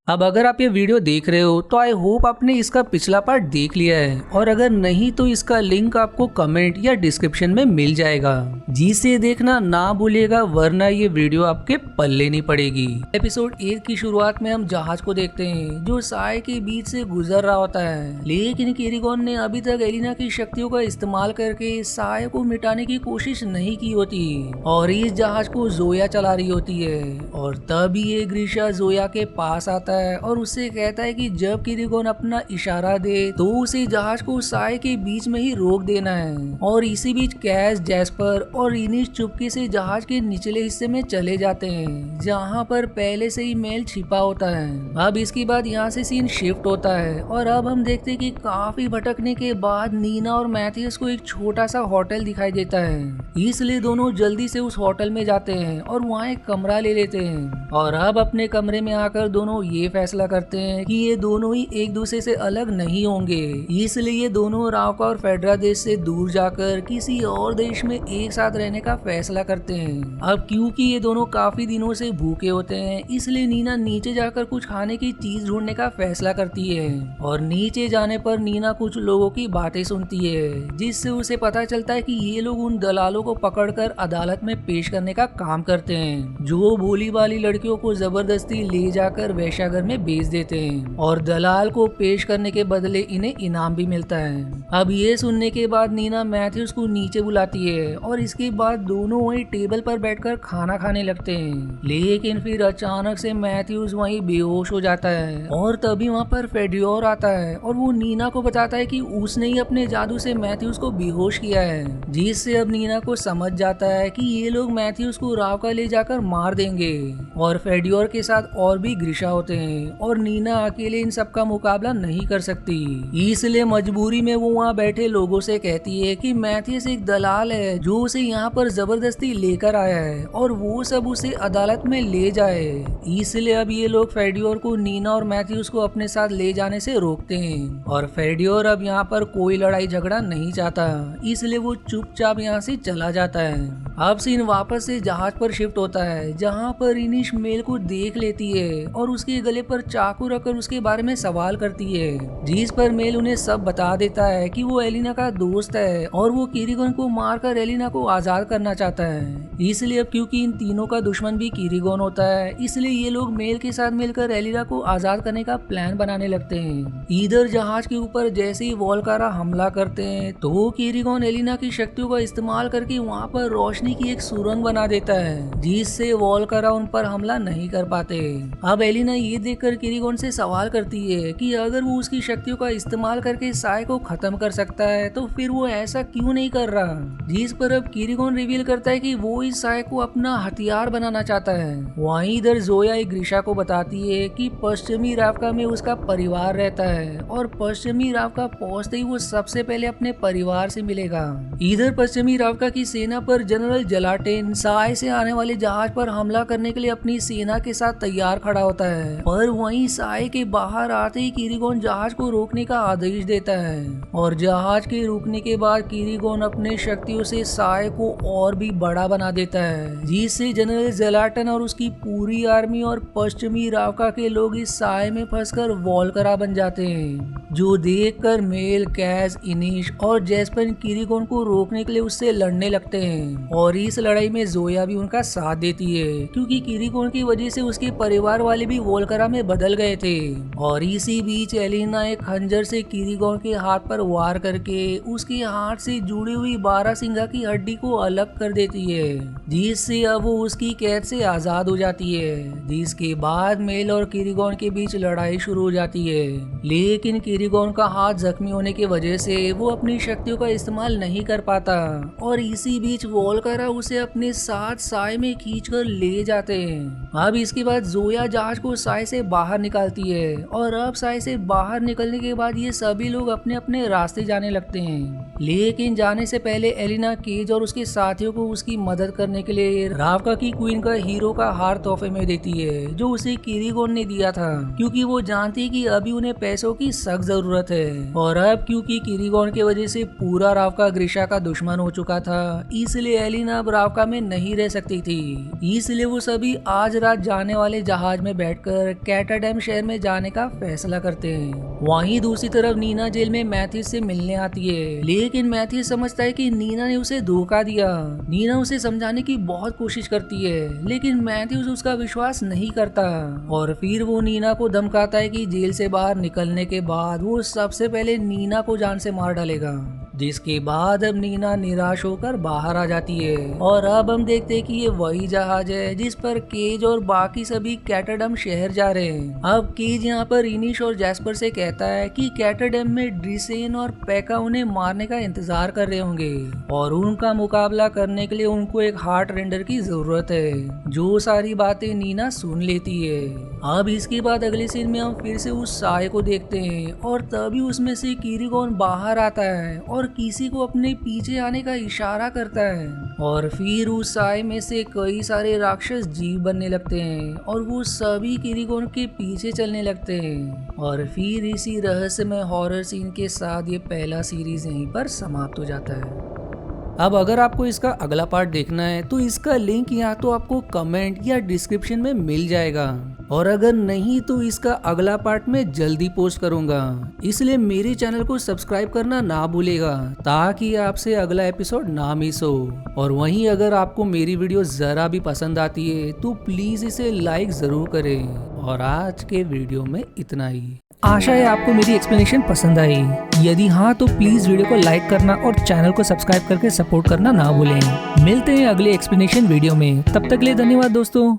अब अगर आप ये वीडियो देख रहे हो तो आई होप आपने इसका पिछला पार्ट देख लिया है, और अगर नहीं तो इसका लिंक आपको कमेंट या डिस्क्रिप्शन में मिल जाएगा, जिसे देखना ना भूलिएगा, वरना ये वीडियो आपके पल्ले नहीं पड़ेगी। एपिसोड 1 की शुरुआत में हम जहाज को देखते हैं जो साय के बीच से गुजर रहा होता है, लेकिन किरीगोन ने अभी तक एलिना की शक्तियों का इस्तेमाल करके साय को मिटाने की कोशिश नहीं की होती और इस जहाज को जोया चला रही होती है। और तभी ये ग्रीशा जोया के पास आता है और उससे कहता है कि जब किरीगोन अपना इशारा दे तो उसे जहाज को साय के बीच में ही रोक देना है। और इसी बीच कैस, जैस्पर और इनिश चुपके से जहाज के निचले हिस्से में चले जाते हैं जहां पर पहले से ही मेल छिपा होता है। अब इसके बाद यहाँ से सीन शिफ्ट होता है और अब हम देखते हैं कि काफी भटकने के बाद नीना और मैथियस को एक छोटा सा होटल दिखाई देता है, इसलिए दोनों जल्दी से उस होटल में जाते हैं और वहाँ एक कमरा ले लेते हैं। और अब अपने कमरे में आकर दोनों ये फैसला करते हैं कि ये दोनों ही एक दूसरे से अलग नहीं होंगे, इसलिए ये दोनों रावका और फेडरा देश से दूर जाकर किसी और देश में एक साथ रहने का फैसला करते हैं। अब क्योंकि ये दोनों काफी दिनों से भूखे होते हैं, इसलिए नीना नीचे जाकर कुछ खाने की चीज ढूंढने का फैसला करती है। और नीचे जाने पर नीना कुछ लोगों की बातें सुनती है, जिससे उसे पता चलता है कि ये लोग उन दलालों को पकड़कर अदालत में पेश करने का काम करते हैं, जो भोली भाली लड़कियों को जबरदस्ती ले जाकर वेश्याघर में बेच देते हैं और दलाल को पेश करने के बदले इन्हें इनाम भी मिलता है। अब ये सुनने के बाद नीना मैथ्यूज को नीचे बुलाती है और इसके बाद दोनों वहीं टेबल पर बैठकर खाना खाने लगते हैं, लेकिन फिर अचानक से मैथ्यूज वहीं बेहोश हो जाता है। और तभी वहाँ पर फेडियोर आता है और वो नीना को बताता है कि उसने ही अपने जादू से मैथ्यूज को बेहोश किया है, जिससे अब नीना को समझ जाता है कि ये लोग मैथ्यूज को रावका ले जाकर मार देंगे। और फेडियोर के साथ और भी ग्रीशा होते हैं और नीना अकेले इन सब का मुकाबला नहीं कर सकती, इसलिए मजबूरी में वो वहाँ बैठे लोगों से कहती है कि मैथ्यूस एक दलाल है जो उसे यहाँ पर जबरदस्ती लेकर आया है और वो सब उसे अदालत में ले जाए। इसलिए अब ये लोग फेडियोर को नीना और मैथ्यूस को अपने साथ ले जाने से रोकते हैं और फेडियोर अब यहाँ पर कोई लड़ाई झगड़ा नहीं चाहता, इसलिए वो चुपचाप यहाँ से चला जाता है। अब सीन वापस से जहाज पर शिफ्ट होता है जहाँ पर इनिश मेल को देख लेती है और उसके गले पर चाकू रखकर उसके बारे में सवाल करती है, जिस पर मेल उन्हें सब बता देता है कि वो एलिना का दोस्त है और वो किरीगोन को मारकर एलिना को आजाद करना चाहता है। इसलिए अब क्योंकि इन तीनों का दुश्मन भी किरीगोन होता है, इसलिए ये लोग मेल के साथ मिलकर एलिना को आजाद करने का प्लान बनाने लगते हैं। इधर जहाज के ऊपर जैसे ही वोल्कारा हमला करते हैं तो किरीगोन एलिना की शक्तियों का इस्तेमाल करके वहाँ पर रोशनी की एक सुरंग बना देता है, जिससे वोल्कारा उन पर हमला नहीं कर पाते। अब एलिना ये देखकर किरीगोन से सवाल करती है कि अगर वो उसकी शक्तियों का इस्तेमाल करके साय को खत्म कर सकता है तो फिर वो ऐसा क्यों नहीं कर रहा, जिस पर अब किरीगोन रिवील करता है कि वो इस साय को अपना हथियार बनाना चाहता है। वहीं इधर जोया एक ग्रीशा को बताती है कि पश्चिमी रावका में उसका परिवार रहता है और पश्चिमी रावका पहुंचते ही वो सबसे पहले अपने परिवार से मिलेगा। इधर पश्चिमी रावका की सेना पर जनरल जलाटेन साय से आने वाले जहाज पर हमला करने के लिए अपनी सेना के साथ तैयार खड़ा होता है, पर वहीं साय के बाहर आते ही किरीगोन जहाज को रोकने का आदेश देता है। और जहाज के रुकने के बाद किरीगोन अपने शक्तियों से साय को और भी बड़ा बना देता है, जिससे जनरल जलाटन और उसकी पूरी आर्मी और पश्चिमी रावका के लोग इस साय में फंसकर वोल्करा बन जाते हैं, जो देखकर मेल, कैस, इनिश और जैस्पर किरीगोन को रोकने के लिए उससे लड़ने लगते हैं। और इस लड़ाई में जोया भी उनका साथ देती है, क्योंकि किरीगोन की वजह से उसके परिवार वाले भी वोल्करा में बदल गए थे। और इसी बीच एलिना एक खंजर से किरीगोन के हाथ पर वार करके उसके हाथ से जुड़ी हुई 12 सिंगा की हड्डी को अलग कर देती है, जिससे अब वो उसकी कैद से आजाद हो जाती है। जिसके बाद मेल और किरीगोन के बीच लड़ाई शुरू हो जाती है, लेकिन किरीगोन का हाथ जख्मी होने की वजह से वो अपनी शक्तियों का इस्तेमाल नहीं कर पाता और इसी बीच वोल्करा उसे अपने साथ साय में खींचकर ले जाते हैं। अब इसके बाद जोया जहाज को साय से बाहर निकालती है और अब साय से बाहर निकलने के बाद ये सभी लोग अपने अपने रास्ते जाने लगते हैं, लेकिन जाने से पहले एलिना केज और उसके साथियों को उसकी मदद करने के लिए रावका की क्वीन का हीरो का हार तोहफे में देती है, जो उसे किरीगोन ने दिया था, क्योंकि वो जानती है कि अभी उन्हें पैसों की सख्त जरूरत है। और अब क्योंकि किरीगोन की वजह से पूरा रावका ग्रीशा का दुश्मन हो चुका था, इसलिए एलिना अब रावका में नहीं रह सकती थी। इसलिए वो सभी आज रात जाने वाले जहाज में बैठकर कैटाडैम शहर में जाने का फैसला करते हैं। वहीं दूसरी तरफ नीना जेल में मैथ्यूज से मिलने आती है, लेकिन मैथ्यूज समझता है कि नीना ने उसे धोखा दिया। नीना उसे समझाने की बहुत कोशिश करती है, लेकिन मैथ्यूज उसका विश्वास नहीं करता और फिर वो नीना को धमकाता है कि जेल से बाहर निकलने के बाद वो सबसे पहले नीना को जान से मार डालेगा। जिसके बाद अब नीना निराश होकर बाहर आ जाती है और अब हम देखते हैं कि ये वही जहाज है जिस पर केज और बाकी सभी कैटाडैम शहर जा रहे हैं। अब केज यहाँ पर इनिश और जैस्पर से कहता है कि कैटाडैम में ड्रीसेन और पैका उन्हें मारने का इंतजार कर रहे होंगे और उनका मुकाबला करने के लिए उनको एक हार्ट रेंडर की जरूरत है। जो सारी बातें नीना सुन लेती है। अब इसके बाद अगले सीन में हम फिर से उस साय को देखते हैं और तभी उसमें से किरीगोन बाहर आता है और किसी को अपने पीछे आने का इशारा करता है और फिर उस साय में से कई सारे राक्षस जीव बनने लगते हैं और वो सभी किरीगोन के पीछे चलने लगते हैं। और फिर इसी रहस्यमय हॉरर सीन के साथ ये पहला सीरीज यहीं पर समाप्त हो जाता है। अब अगर आपको इसका अगला पार्ट देखना है तो इसका लिंक या तो आपको कमेंट या डिस्क्रिप्शन में मिल जाएगा और अगर नहीं तो इसका अगला पार्ट मैं जल्दी पोस्ट करूंगा, इसलिए मेरे चैनल को सब्सक्राइब करना ना भूलेगा ताकि आपसे अगला एपिसोड ना मिस हो। और वहीं अगर आपको मेरी वीडियो जरा भी पसंद आती है तो प्लीज इसे लाइक जरूर करें। और आज के वीडियो में इतना ही। आशा है आपको मेरी एक्सप्लेनेशन पसंद आई। यदि हाँ तो प्लीज वीडियो को लाइक करना और चैनल को सब्सक्राइब करके सपोर्ट करना ना भूलें। मिलते हैं अगले एक्सप्लेनेशन वीडियो में, तब तक के लिए धन्यवाद दोस्तों।